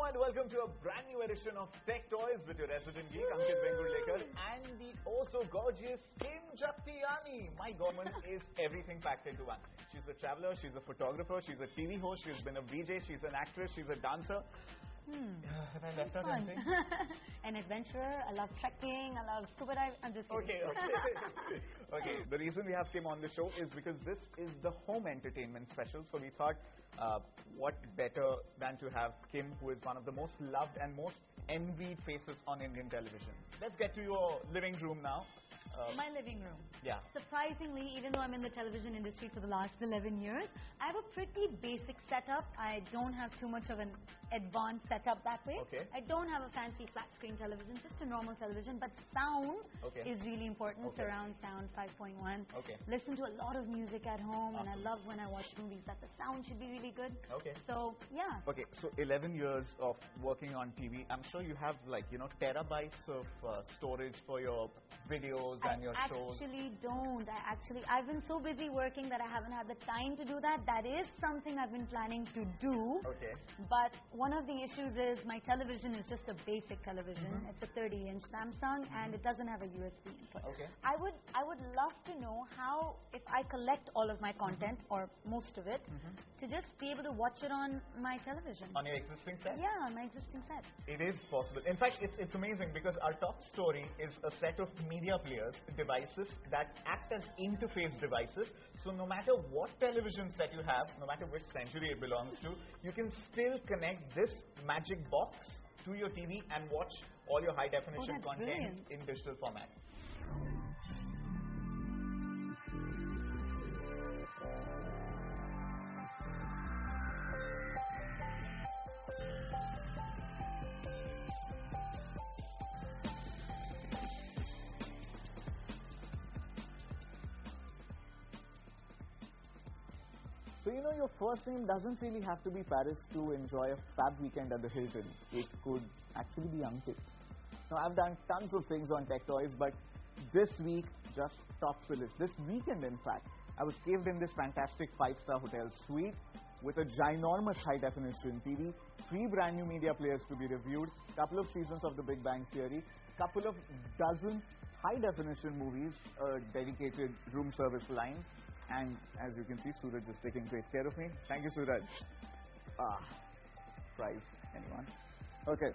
and welcome to a brand new edition of Tech Toys with your resident geek, Ankit Vengurlekar, and the also gorgeous Kim Jattiani. My woman is everything packed into one. She's a traveler, she's a photographer, she's a TV host, she's been a VJ, she's an actress, she's a dancer. Have I left out anything? An adventurer. I love trekking. I love scuba diving. I'm just kidding. Okay. The reason we have Kim on the show is because this is the home entertainment special. So we thought, what better than to have Kim, who is one of the most loved and most envied faces on Indian television. Let's get to your living room now. My living room. Yeah. Surprisingly, even though I'm in the television industry for the last 11 years, I have a pretty basic setup. I don't have too much of an advanced setup that way. Okay. I don't have a fancy flat screen television, just a normal television, but sound is really important. Surround sound 5.1. Listen to a lot of music at home, and I love when I watch movies that the sound should be really good. So, yeah. Okay, so 11 years of working on TV, I'm sure you have terabytes of storage for your videos and your shows. I've been so busy working that I haven't had the time to do that. That is something I've been planning to do. But one of the issues is my television is just a basic television. It's a 30-inch Samsung and it doesn't have a USB input. I would love to know how, if I collect all of my content or most of it, to just be able to watch it on my television. On your existing set? Yeah, on my existing set. It is possible. In fact, it's amazing because our top story is a set of media players, devices that act as interface devices. So no matter what television set you have, no matter which century it belongs to, you can still connect this magic box to your TV and watch all your high definition content in digital format. So your first name doesn't really have to be Paris to enjoy a fab weekend at the Hilton. It could actually be Ankit. Now I've done tons of things on Tech Toys, but this week just tops the list. This weekend, in fact, I was caved in this fantastic 5-star hotel suite with a ginormous high-definition TV, 3 brand new media players to be reviewed, couple of seasons of The Big Bang Theory, couple of dozen high-definition movies, a dedicated room service line, and as you can see, Suraj is taking great care of me. Thank you, Suraj. Prize, anyone? Okay,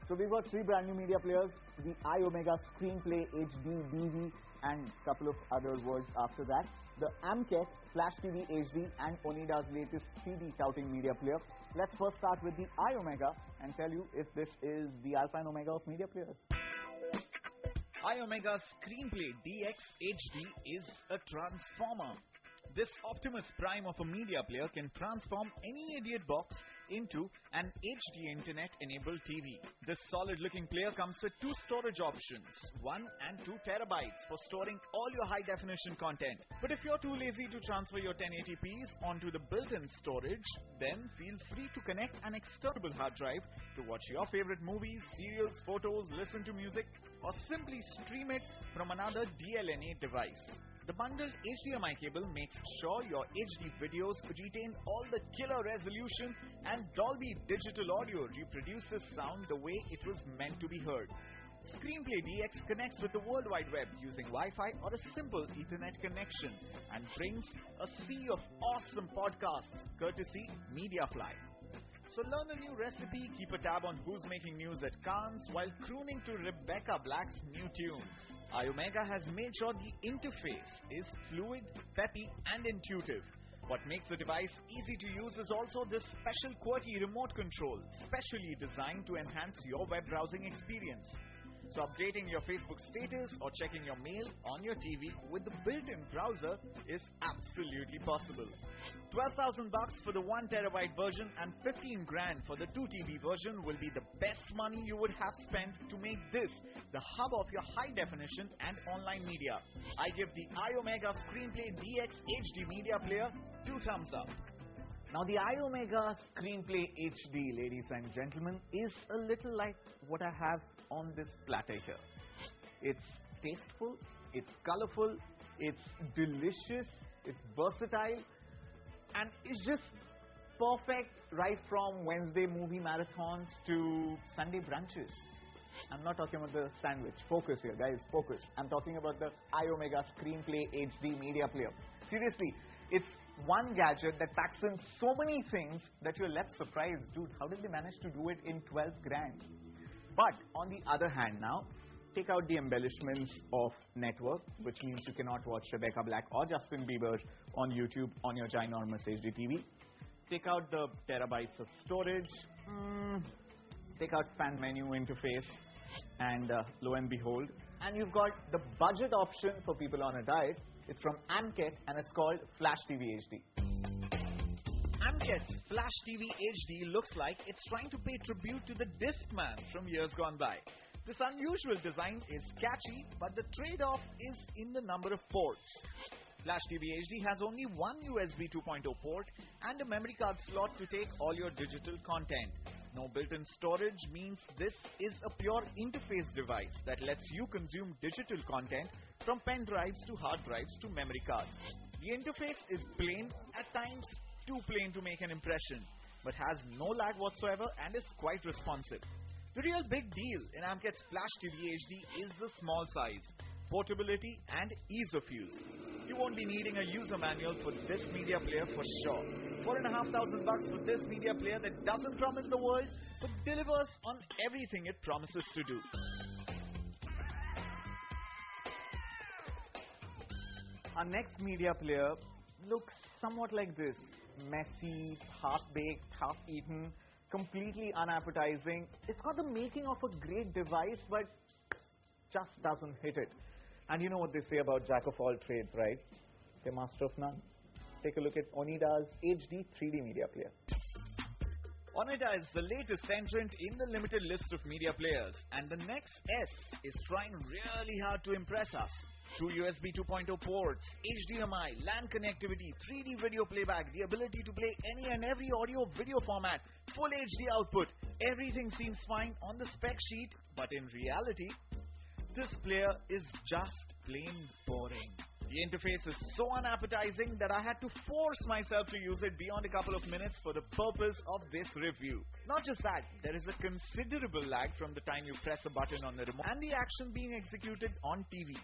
so we've got 3 brand new media players, the iOmega Screenplay HD DV, and a couple of other words after that. The Amket Flash TV HD and Onida's latest 3D touting media player. Let's first start with the iOmega and tell you if this is the alpha and omega of media players. iOmega Screenplay DX HD is a transformer. This Optimus Prime of a media player can transform any idiot box into an HD internet-enabled TV. This solid-looking player comes with 2 storage options, 1 and 2 terabytes for storing all your high-definition content. But if you're too lazy to transfer your 1080p's onto the built-in storage, then feel free to connect an external hard drive to watch your favorite movies, serials, photos, listen to music, or simply stream it from another DLNA device. The bundled HDMI cable makes sure your HD videos retain all the killer resolution, and Dolby Digital Audio reproduces sound the way it was meant to be heard. Screenplay DX connects with the World Wide Web using Wi-Fi or a simple Ethernet connection and brings a sea of awesome podcasts courtesy MediaFly. So learn a new recipe, keep a tab on who's making news at Cannes while crooning to Rebecca Black's new tunes. iOmega has made sure the interface is fluid, peppy and intuitive. What makes the device easy to use is also this special QWERTY remote control, specially designed to enhance your web browsing experience. So updating your Facebook status or checking your mail on your TV with the built-in browser is absolutely possible. 12,000 bucks for the 1 terabyte version and 15 grand for the 2 TB version will be the best money you would have spent to make this the hub of your high definition and online media. I give the iOmega Screenplay DX HD media player 2 thumbs up. Now the iOmega Screenplay HD, ladies and gentlemen, is a little like what I have on this platter here. It's tasteful, it's colorful, it's delicious, it's versatile, and it's just perfect right from Wednesday movie marathons to Sunday brunches. I'm not talking about the sandwich. Focus here, guys. Focus. I'm talking about the iOmega Screenplay HD media player. Seriously, it's one gadget that packs in so many things that you're left surprised. Dude, how did they manage to do it in 12 grand? But on the other hand now, take out the embellishments of network, which means you cannot watch Rebecca Black or Justin Bieber on YouTube on your ginormous HD TV. Take out the terabytes of storage. Take out fan menu interface. And lo and behold, and you've got the budget option for people on a diet. It's from Amket and it's called Flash TV HD. Amket's Flash TV HD looks like it's trying to pay tribute to the Discman from years gone by. This unusual design is catchy, but the trade-off is in the number of ports. Flash TV HD has only one USB 2.0 port and a memory card slot to take all your digital content. No built-in storage means this is a pure interface device that lets you consume digital content from pen drives to hard drives to memory cards. The interface is plain, at times too plain to make an impression, but has no lag whatsoever and is quite responsive. The real big deal in Amket's Flash TV HD is the small size, portability and ease of use. You won't be needing a user manual for this media player for sure. $4,500 for this media player that doesn't promise the world, but delivers on everything it promises to do. Our next media player looks somewhat like this. Messy, half-baked, half-eaten, completely unappetizing. It's got the making of a great device, but just doesn't hit it. And you know what they say about jack of all trades, right? They're master of none. Take a look at Onida's HD 3D media player. Onida is the latest entrant in the limited list of media players, and the next S is trying really hard to impress us. Two USB 2.0 ports, HDMI, LAN connectivity, 3D video playback, the ability to play any and every audio video format, full HD output. Everything seems fine on the spec sheet, but in reality, this player is just plain boring. The interface is so unappetizing that I had to force myself to use it beyond a couple of minutes for the purpose of this review. Not just that, there is a considerable lag from the time you press a button on the remote and the action being executed on TV.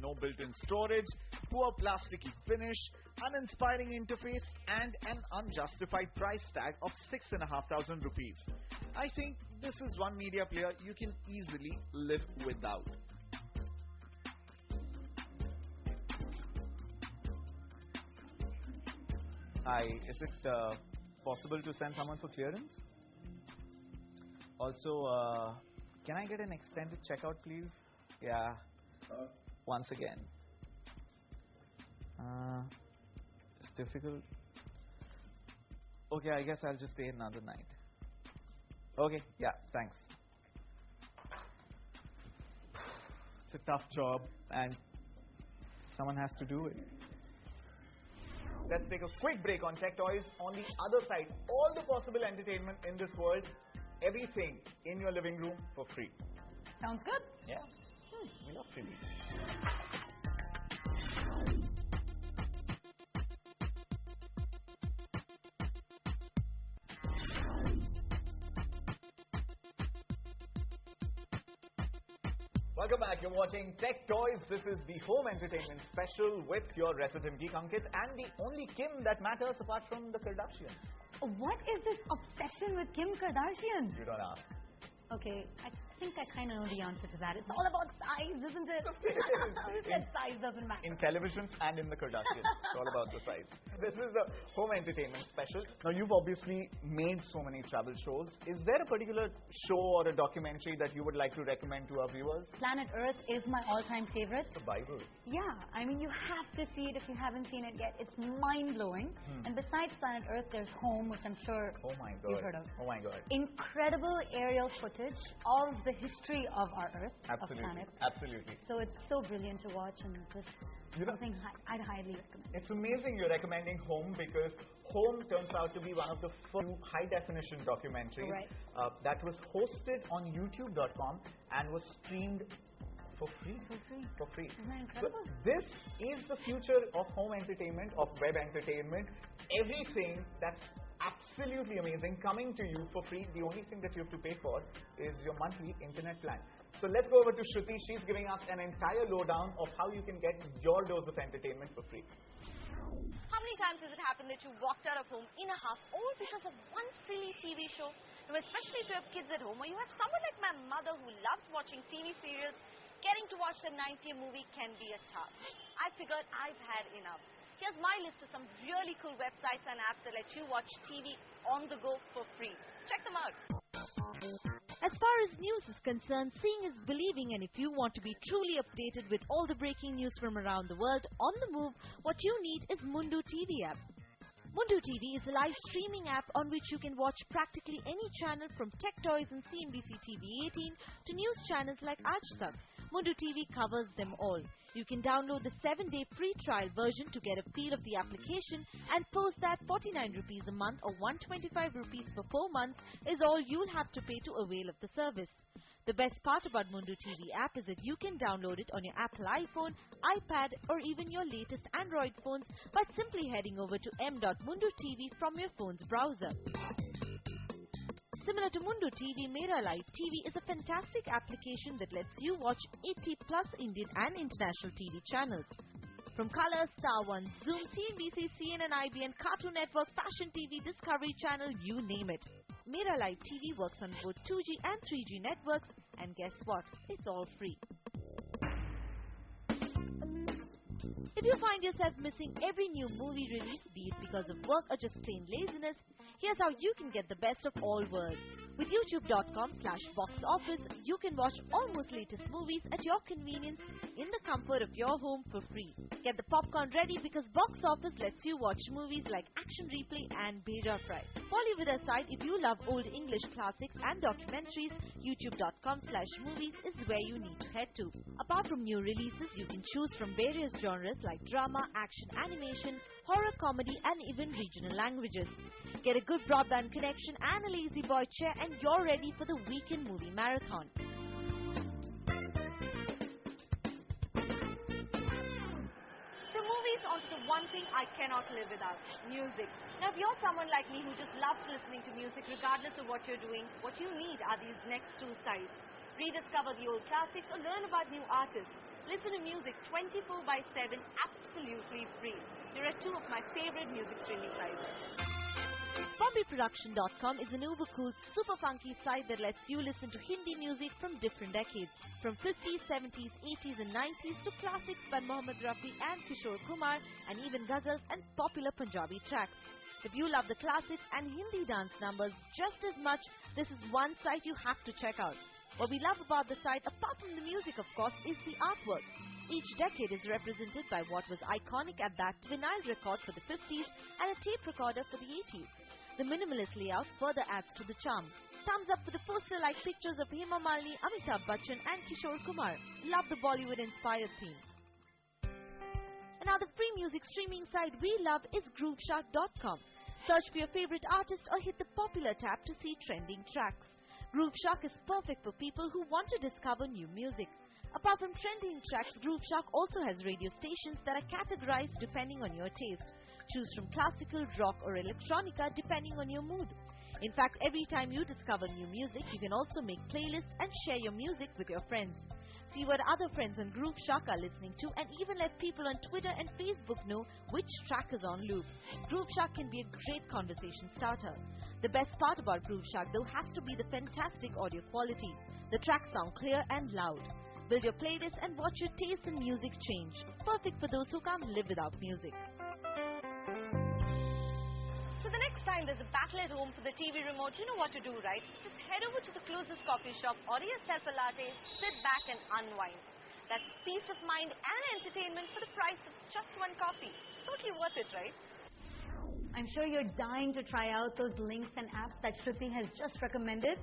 No built-in storage, poor plasticky finish, uninspiring interface, and an unjustified price tag of 6,500 rupees. I think this is one media player you can easily live without. Hi, is it possible to send someone for clearance? Also, can I get an extended checkout, please? Yeah. Once again. It's difficult. Okay, I guess I'll just stay another night. Okay, yeah, thanks. It's a tough job and someone has to do it. Let's take a quick break on Tech Toys. On the other side, all the possible entertainment in this world, everything in your living room for free. Sounds good. Yeah. We love freebies. Welcome back. You're watching Tech Toys. This is the home entertainment special with your resident geek Ankit and the only Kim that matters apart from the Kardashians. What is this obsession with Kim Kardashian? You don't ask. Okay, I think I kind of know the answer to that. It's all about size, isn't it? Who said size doesn't matter? In televisions and in the Kardashians. It's all about the size. This is a home entertainment special. Now, you've obviously made so many travel shows. Is there a particular show or a documentary that you would like to recommend to our viewers? Planet Earth is my all-time favorite. It's a Bible. Yeah, I mean, you have to see it if you haven't seen it yet. It's mind-blowing. And besides Planet Earth, there's Home, which I'm sure you've heard of. Oh my God. Incredible aerial footage of the history of our Earth, Absolutely. of planet. Absolutely. So it's so brilliant to watch and just something I'd highly recommend. It's amazing you're recommending Home because Home turns out to be one of the few high-definition documentaries that was hosted on YouTube.com and was streamed for free. For free. Isn't that incredible? So this is the future of home entertainment, of web entertainment. Everything that's absolutely amazing, coming to you for free. The only thing that you have to pay for is your monthly internet plan. So let's go over to Shruti. She's giving us an entire lowdown of how you can get your dose of entertainment for free. How many times has it happened that you walked out of home in a huff all because of one silly TV show? And especially if you have kids at home or you have someone like my mother who loves watching TV serials, getting to watch the 9 p.m. movie can be a task. I figured I've had enough. Here's my list of some really cool websites and apps that let you watch TV on the go for free. Check them out. As far as news is concerned, seeing is believing, and if you want to be truly updated with all the breaking news from around the world on the move, what you need is Mundu TV app. Mundu TV is a live streaming app on which you can watch practically any channel from Tech Toyz and CNBC TV 18 to news channels like Aaj Tak. Mundu TV covers them all. You can download the 7-day free trial version to get a feel of the application, and post that 49 rupees a month or 125 rupees for 4 months is all you'll have to pay to avail of the service. The best part about Mundu TV app is that you can download it on your Apple iPhone, iPad or even your latest Android phones by simply heading over to m.mundu.tv from your phone's browser. Similar to Mundu TV, Mera Live TV is a fantastic application that lets you watch 80 plus Indian and international TV channels. From Color, Star One, Zoom, CNBC, CNN, IBN, Cartoon Network, Fashion TV, Discovery Channel, you name it. Mera Live TV works on both 2G and 3G networks, and guess what? It's all free. If you find yourself missing every new movie release, be it because of work or just plain laziness, here's how you can get the best of all worlds. With youtube.com/boxoffice, you can watch almost latest movies at your convenience in the comfort of your home for free. Get the popcorn ready because Box Office lets you watch movies like Action Replay and Bheja Fry. Bollywood aside, if you love old English classics and documentaries, youtube.com/movies is where you need to head to. Apart from new releases, you can choose from various genres like drama, action, animation, horror, comedy, and even regional languages. Get a good broadband connection and a lazy boy chair, and you're ready for the weekend movie marathon. From movies onto the one thing I cannot live without, music. Now if you're someone like me who just loves listening to music regardless of what you're doing, what you need are these next two sites. Rediscover the old classics or learn about new artists. Listen to music 24/7 absolutely free. Here are two of my favorite music streaming sites. BombayProduction.com is an uber cool, super funky site that lets you listen to Hindi music from different decades, from 50s, 70s, 80s and 90s to classics by Mohammed Rafi and Kishore Kumar, and even ghazals and popular Punjabi tracks. If you love the classics and Hindi dance numbers just as much, this is one site you have to check out. What we love about the site, apart from the music of course, is the artwork. Each decade is represented by what was iconic at that vinyl record for the 50s and a tape recorder for the 80s. The minimalist layout further adds to the charm. Thumbs up for the poster-like pictures of Hema Malini, Amitabh Bachchan and Kishore Kumar. Love the Bollywood-inspired theme. Another free music streaming site we love is GrooveShark.com. Search for your favorite artist or hit the popular tab to see trending tracks. GrooveShark is perfect for people who want to discover new music. Apart from trending tracks, GrooveShark also has radio stations that are categorized depending on your taste. Choose from classical, rock or electronica depending on your mood. In fact, every time you discover new music, you can also make playlists and share your music with your friends. See what other friends on GrooveShark are listening to, and even let people on Twitter and Facebook know which track is on loop. GrooveShark can be a great conversation starter. The best part about GrooveShark though has to be the fantastic audio quality. The tracks sound clear and loud. Build your playlist and watch your taste in music change. Perfect for those who can't live without music. So the next time there's a battle at home for the TV remote, you know what to do, right? Just head over to the closest coffee shop, order yourself a latte, sit back and unwind. That's peace of mind and entertainment for the price of just one coffee. Totally worth it, right? I'm sure you're dying to try out those links and apps that Shruti has just recommended.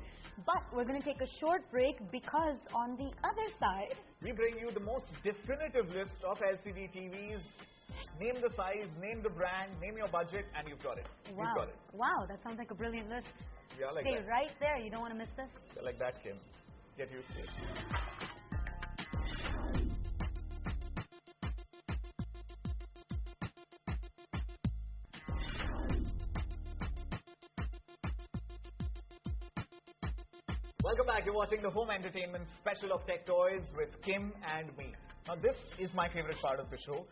But we're going to take a short break because on the other side, we bring you the most definitive list of LCD TVs. Name the size, name the brand, name your budget, and you've got it. Wow. You've got it. Wow, that sounds like a brilliant list. Yeah, like Stay that. right there. You don't want to miss this. Yeah, like that, Kim. Get used to it. Welcome back. You're watching the home entertainment special of Tech Toys with Kim and me. Now, this is my favorite part of the show.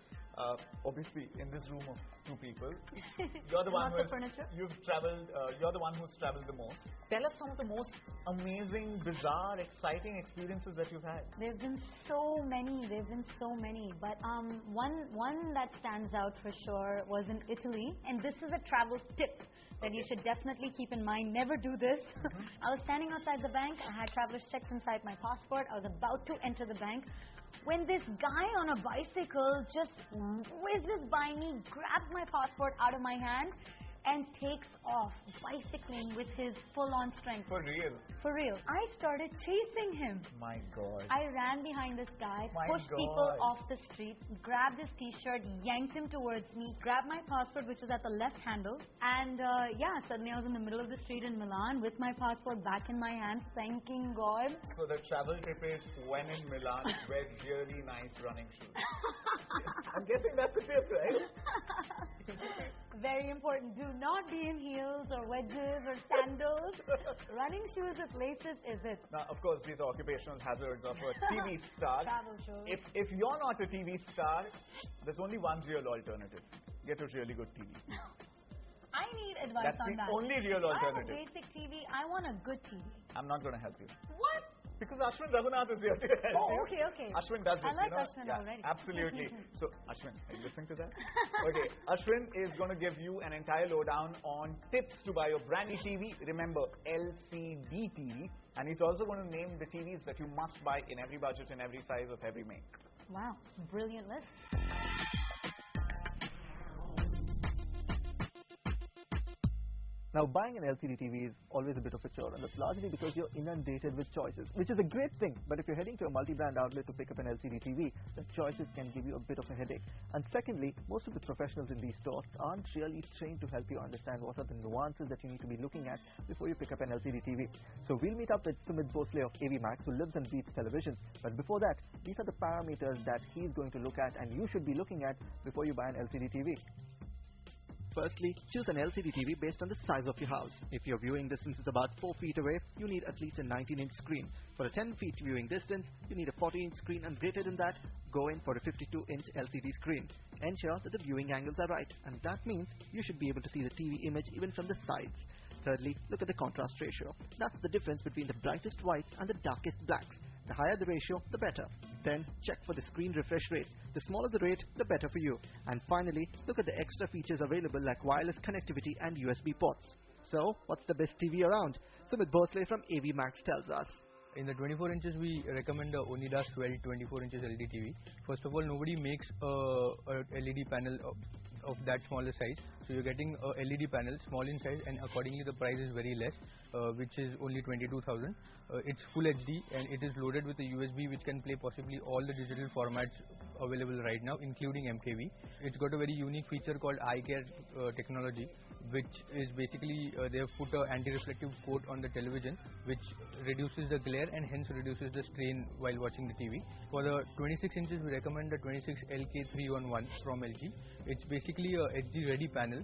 Obviously, in this room of two people, you're the one you've traveled. You're the one who's traveled the most. Tell us some of the most amazing, bizarre, exciting experiences that you've had. There've been so many. But one that stands out for sure was in Italy, and this is a travel tip that you should definitely keep in mind. Never do this. I was standing outside the bank. I had traveler's checks inside my passport. I was about to enter the bank when this guy on a bicycle just whizzes by me, grabs my passport out of my hand, and takes off, bicycling with his full-on strength. For real? For real. I started chasing him. My God. I ran behind this guy, pushed people off the street, grabbed his t-shirt, yanked him towards me, grabbed my passport, which was at the left handle, and yeah, suddenly I was in the middle of the street in Milan with my passport back in my hand, thanking God. So the travel tip is, when in Milan, wear really nice running shoes. I'm guessing that's the tip, right? Very important. Do not be in heels or wedges or sandals. Running shoes with laces is it. Now, of course, these are occupational hazards of a TV star. Travel shows. If you're not a TV star, there's only one real alternative. Get a really good TV. I need advice on that. That's the only real alternative. I have a basic TV. I want a good TV. I'm not going to help you. What? Because Ashwin Raghunath is here to help you. Okay. Ashwin does this, I like Ashwin already. Absolutely. So, Ashwin, are you listening to that? Okay, Ashwin is going to give you an entire lowdown on tips to buy your brand new TV. Remember, LCD TV. And he's also going to name the TVs that you must buy in every budget, in every size, of every make. Wow, brilliant list. Now, buying an LCD TV is always a bit of a chore, and that's largely because you're inundated with choices, which is a great thing. But if you're heading to a multi-brand outlet to pick up an LCD TV, the choices can give you a bit of a headache. And secondly, most of the professionals in these stores aren't really trained to help you understand what are the nuances that you need to be looking at before you pick up an LCD TV. So we'll meet up with Sumit Bhosley of AV Max, who lives and breathes television. But before that, these are the parameters that he's going to look at and you should be looking at before you buy an LCD TV. Firstly, choose an LCD TV based on the size of your house. If your viewing distance is about 4 feet away, you need at least a 19-inch screen. For a 10-feet viewing distance, you need a 40-inch screen, and greater than that, go in for a 52-inch LCD screen. Ensure that the viewing angles are right, and that means you should be able to see the TV image even from the sides. Thirdly, look at the contrast ratio. That's the difference between the brightest whites and the darkest blacks. The higher the ratio, the better. Then check for the screen refresh rate. The smaller the rate, the better for you. And finally, look at the extra features available like wireless connectivity and USB ports. So, what's the best TV around? Sumit Bhosley from AV Max tells us. In the 24 inches, we recommend the Onida's 12 24 inches LED TV. First of all, nobody makes a LED panel of that smaller size. So you're getting a LED panel, small in size, and accordingly the price is very less, which is only 22,000. It's full HD and it is loaded with a USB which can play possibly all the digital formats available right now, including MKV. It's got a very unique feature called eye care technology, which is basically they have put an anti-reflective coat on the television, which reduces the glare and hence reduces the strain while watching the TV. For the 26 inches, we recommend the 26 LK311 from LG. It's basically a HD ready panel,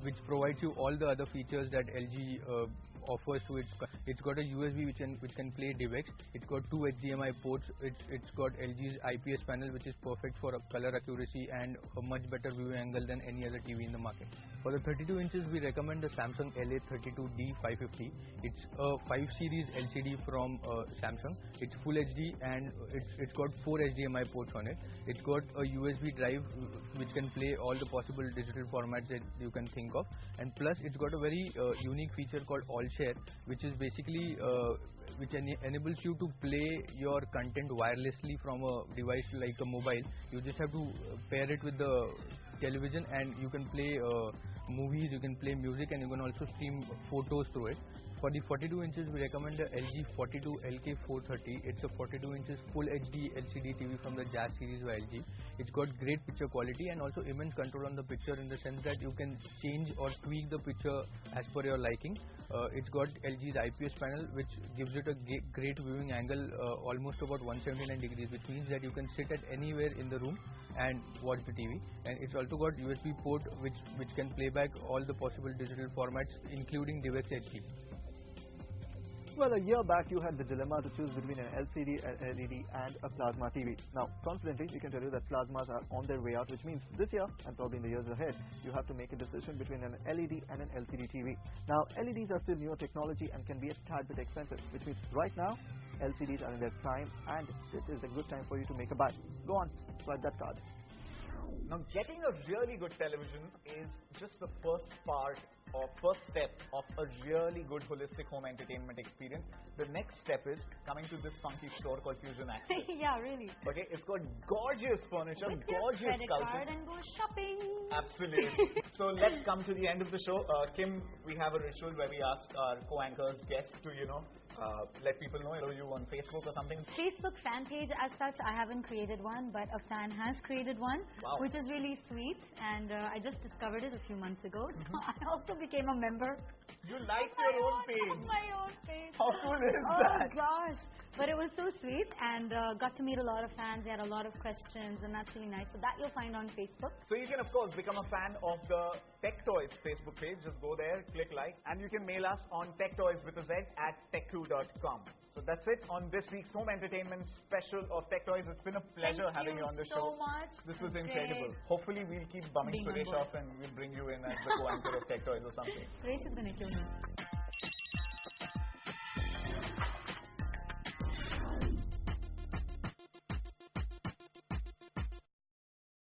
which provides you all the other features that LG offers to it. It's got a USB which can play DivX. It's got 2 HDMI ports. It's got LG's IPS panel, which is perfect for color accuracy and a much better viewing angle than any other TV in the market. For the 32 inches, we recommend the Samsung LA32D550. It's a 5 series LCD from Samsung. It's full HD and it's got 4 HDMI ports on it. It's got a USB drive which can play all the possible digital formats that you can think of, and plus it's got a very unique feature called All Share, which is basically which enables you to play your content wirelessly from a device like a mobile. You just have to pair it with the television and you can play movies, you can play music, and you can also stream photos through it. For the 42 inches, we recommend the LG 42 LK430. It's a 42 inches full HD LCD TV from the Jazz series by LG. It's got great picture quality and also immense control on the picture in the sense that you can change or tweak the picture as per your liking. It's got LG's IPS panel, which gives it a great viewing angle, almost about 179 degrees, which means that you can sit at anywhere in the room and watch the TV. And it's also got USB port which can play back all the possible digital formats, including DivX HD. Well, a year back you had the dilemma to choose between an LCD, an LED and a plasma TV. Now, confidently, we can tell you that plasmas are on their way out, which means this year and probably in the years ahead, you have to make a decision between an LED and an LCD TV. Now, LEDs are still newer technology and can be a tad bit expensive, which means right now, LCDs are in their prime and it is a good time for you to make a buy. Go on, swipe that card. Now, getting a really good television is just the first part or first step of a really good holistic home entertainment experience. The next step is coming to this funky store called Fusion Access. Yeah, really. Okay, it's got gorgeous furniture, With your gorgeous credit sculpture. card and go shopping. Absolutely. So let's come to the end of the show. Kim, we have a ritual where we ask our co-anchors, guests to, let people know you on Facebook or something. Facebook fan page as such, I haven't created one, but a fan has created one, Wow. which is really sweet, and I just discovered it a few months ago. So I also became a member. You like your own page. My own page. How cool is Oh that? gosh. But it was so sweet, and got to meet a lot of fans. They had a lot of questions, and that's really nice. So that you'll find on Facebook. So you can, of course, become a fan of the Tech Toys Facebook page. Just go there, click like, and you can mail us on techtoys@tech2.com. So that's it on this week's home entertainment special of Tech Toys. It's been a pleasure having you on the show. Thank you so much. This was Great. incredible. Hopefully we'll keep bumming Being on Suresh board. off and we'll bring you in as the co-anchor of Tech Toys or something. Suresh is going to kill me.